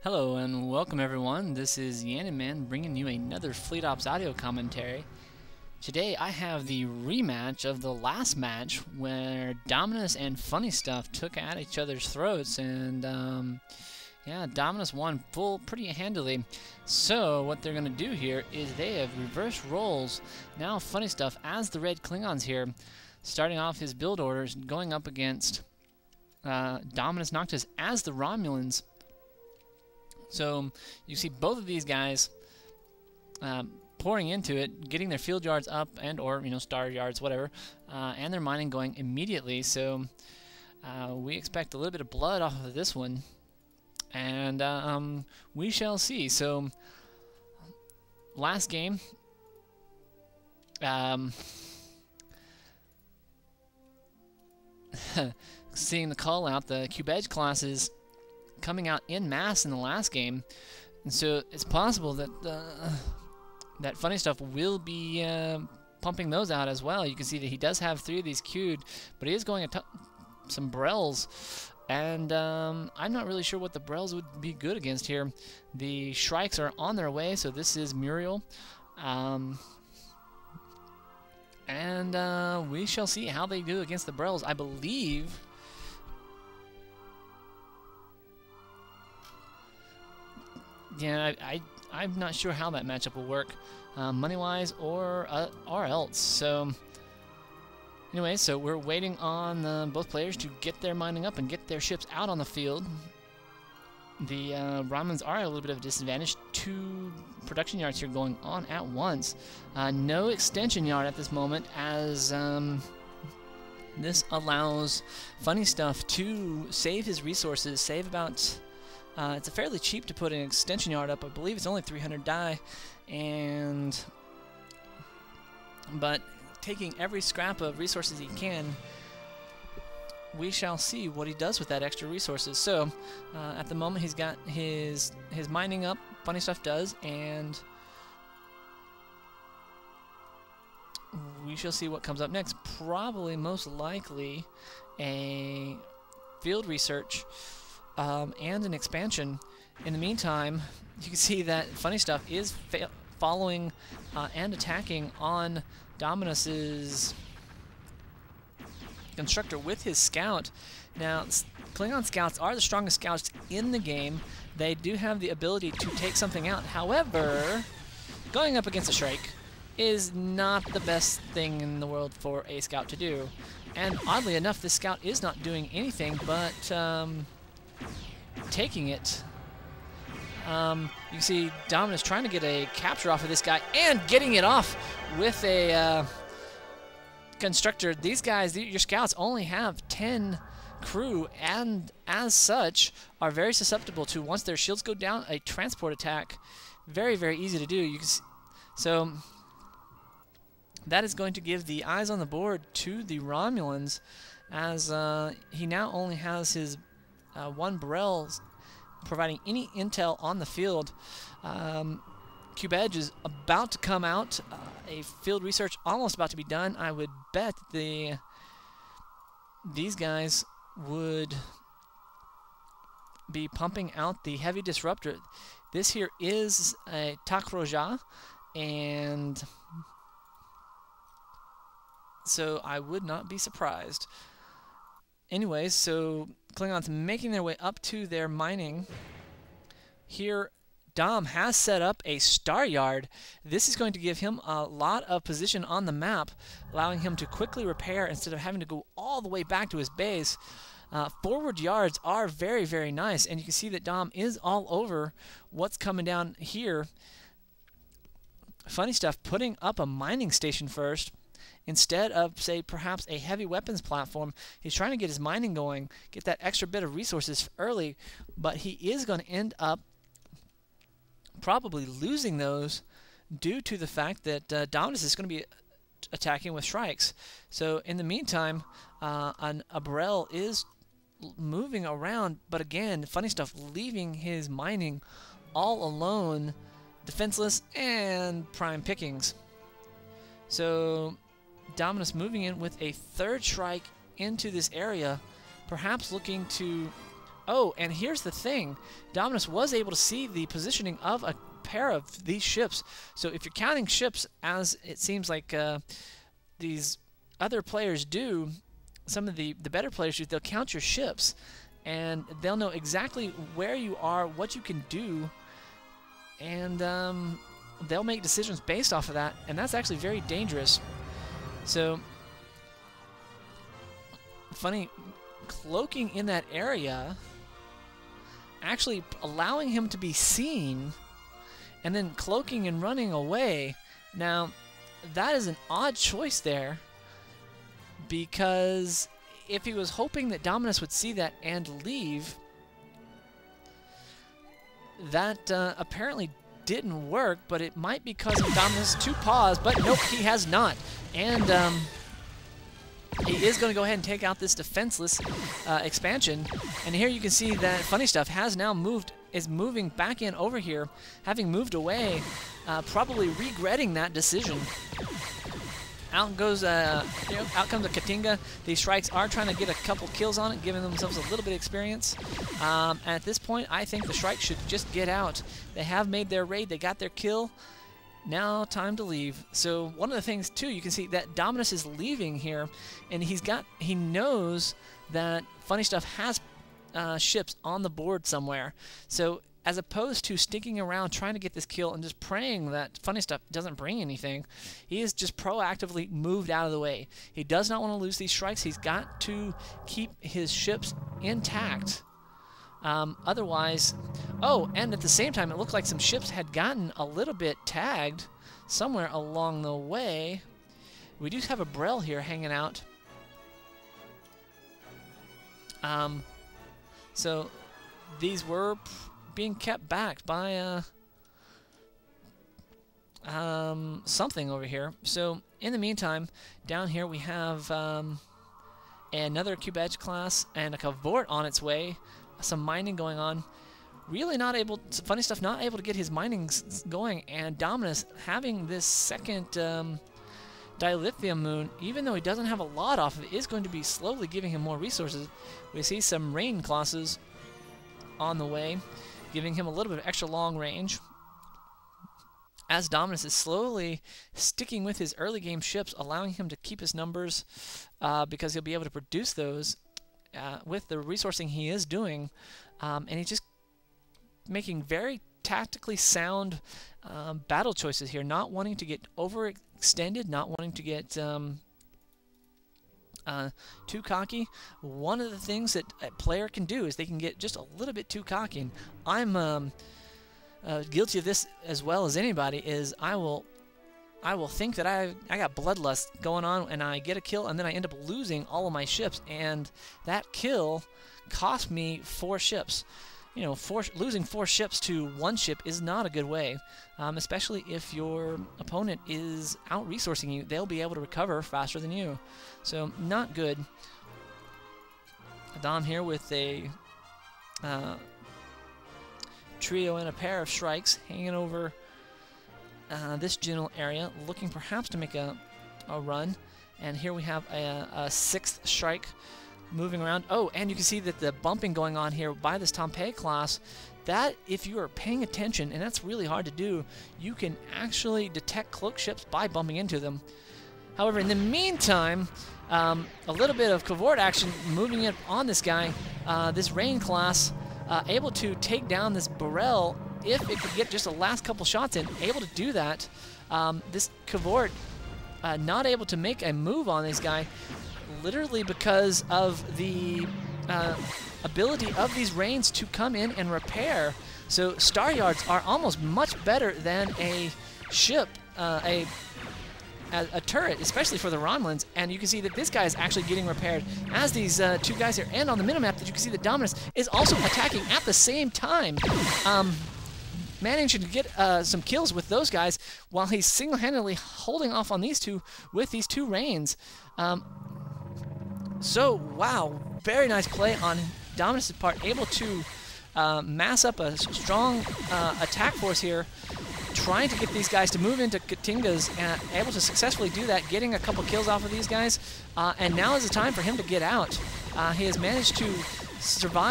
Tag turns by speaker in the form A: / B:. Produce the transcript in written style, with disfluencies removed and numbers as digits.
A: Hello and welcome everyone, this is Yaniman bringing you another Fleet Ops audio commentary. Today I have the rematch of the last match where Dominus and FunnyStuff took at each other's throats and yeah, Dominus won pretty handily. So what they're going to do here is they have reversed roles. Now FunnyStuff as the red Klingons here, starting off his build orders, going up against Dominus Noctis as the Romulans. So you see both of these guys pouring into it, getting their field yards up or star yards, whatever, and their mining going immediately. So we expect a little bit of blood off of this one, and we shall see. So last game, seeing the call out, the Cube Edge classes coming out en masse in the last game, and so it's possible that that FunnyStuff will be pumping those out as well. You can see that he does have 3 of these queued, but he is going some Brels, and I'm not really sure what the Brels would be good against here. The Shrikes are on their way, so this is Mijural, and we shall see how they do against the Brels. I believe I'm not sure how that matchup will work, money-wise or else. So, anyway, so we're waiting on both players to get their mining up and get their ships out on the field. The Romulans are at a little bit of a disadvantage. 2 production yards here going on at once. No extension yard at this moment, as this allows FunnyStuff to save his resources, save about... it's fairly cheap to put an extension yard up. I believe it's only 300 die, but taking every scrap of resources he can, we shall see what he does with that extra resources. So at the moment he's got his mining up, FunnyStuff does, and we shall see what comes up next. Probably, most likely, a field research and an expansion. In the meantime, you can see that FunnyStuff is following and attacking on Dominus's constructor with his scout. Now, Klingon scouts are the strongest scouts in the game. They do have the ability to take something out. However, going up against a Shrike is not the best thing in the world for a scout to do. And oddly enough, this scout is not doing anything but taking it. You can see Dominus trying to get a capture off of this guy and getting it off with a constructor. These guys, your scouts, only have 10 crew, and as such are very susceptible to, once their shields go down, a transport attack. Very, very easy to do. You can so that is going to give the eyes on the board to the Romulans, as he now only has his 1 Burrell providing any intel on the field. Cube Edge is about to come out, a field research almost about to be done. I would bet these guys would be pumping out the heavy disruptor. This here is a Takroja, and so I would not be surprised. Anyways, so Klingons making their way up to their mining. Here, Dom has set up a star yard. This is going to give him a lot of position on the map, allowing him to quickly repair instead of having to go all the way back to his base. Forward yards are very, very nice, and you can see that Dom is all over what's coming down here. FunnyStuff putting up a mining station first, instead of, say, perhaps a heavy weapons platform. He's trying to get his mining going, get that extra bit of resources early, but he is going to end up probably losing those due to the fact that Dominus is going to be attacking with Shrikes. So in the meantime, a Burrell is moving around, but again, FunnyStuff leaving his mining all alone, defenseless, and prime pickings. So Dominus moving in with a 3rd Shrike into this area, perhaps looking to Oh, and here's the thing. Dominus was able to see the positioning of a pair of these ships. So if you're counting ships, as it seems like these other players do, some of the better players do, they'll count your ships, and they'll know exactly where you are, what you can do, and they'll make decisions based off of that, and that's actually very dangerous. So, funny, cloaking in that area, actually allowing him to be seen, and then cloaking and running away. Now, that is an odd choice there, because if he was hoping that Dominus would see that and leave, that apparently didn't work, but it might be because of Dominus to pause, but nope, he has not. And he is going to go ahead and take out this defenseless expansion. And here you can see that FunnyStuff has now moved, is moving back in over here, having moved away, probably regretting that decision. Out goes, out comes a Katinga. These strikes are trying to get a couple kills on it, giving themselves a little bit of experience. At this point, I think the strike should just get out. They have made their raid. They got their kill. Now, time to leave. So one of the things too, you can see that Dominus is leaving here, and he knows that FunnyStuff has ships on the board somewhere. So as opposed to sticking around trying to get this kill and just praying that FunnyStuff doesn't bring anything, he is just proactively moved out of the way. He does not want to lose these strikes. He's got to keep his ships intact. Otherwise, oh, and at the same time, it looked like some ships had gotten a little bit tagged somewhere along the way. We do have a Brel here hanging out. So these were being kept back by something over here. So in the meantime, down here we have another Cube Edge class and a Cavort on its way. Some mining going on. Really not able, FunnyStuff not able to get his mining going, and Dominus having this second dilithium moon, even though he doesn't have a lot off of it, is going to be slowly giving him more resources. We see some rain classes on the way, giving him a little bit of extra long range, as Dominus is slowly sticking with his early game ships, allowing him to keep his numbers because he'll be able to produce those with the resourcing he is doing, and he's just making very tactically sound battle choices here, not wanting to get overextended, not wanting to get too cocky. One of the things that a player can do is they can get just a little bit too cocky, and I'm guilty of this as well as anybody. Is I will think that I got bloodlust going on, and I get a kill, and then I end up losing all of my ships, and that kill cost me 4 ships. You know, losing 4 ships to 1 ship is not a good way, especially if your opponent is out-resourcing you. They'll be able to recover faster than you. So, not good. Dom here with a trio and a pair of strikes hanging over this general area, looking perhaps to make a run. And here we have a 6th strike moving around. Oh, and you can see that the bumping going on here by this Tompei class, that if you are paying attention, and that's really hard to do, you can actually detect cloak ships by bumping into them. However, in the meantime, a little bit of Cavort action moving in on this guy, this Rain class, able to take down this Burrell if it could get just the last couple shots in, able to do that. This Cavort not able to make a move on this guy, literally because of the ability of these Rains to come in and repair. So Star Yards are almost much better than a ship, a turret, especially for the Romulans, and you can see that this guy is actually getting repaired as these 2 guys here. And on the minimap, that you can see that Dominus is also attacking at the same time, managing to get some kills with those guys while he's single-handedly holding off on these 2 with these 2 Rains. So, wow, very nice play on Dominus' part, able to mass up a strong attack force here, trying to get these guys to move into Katingas, and able to successfully do that, getting a couple kills off of these guys. And now is the time for him to get out. He has managed to survive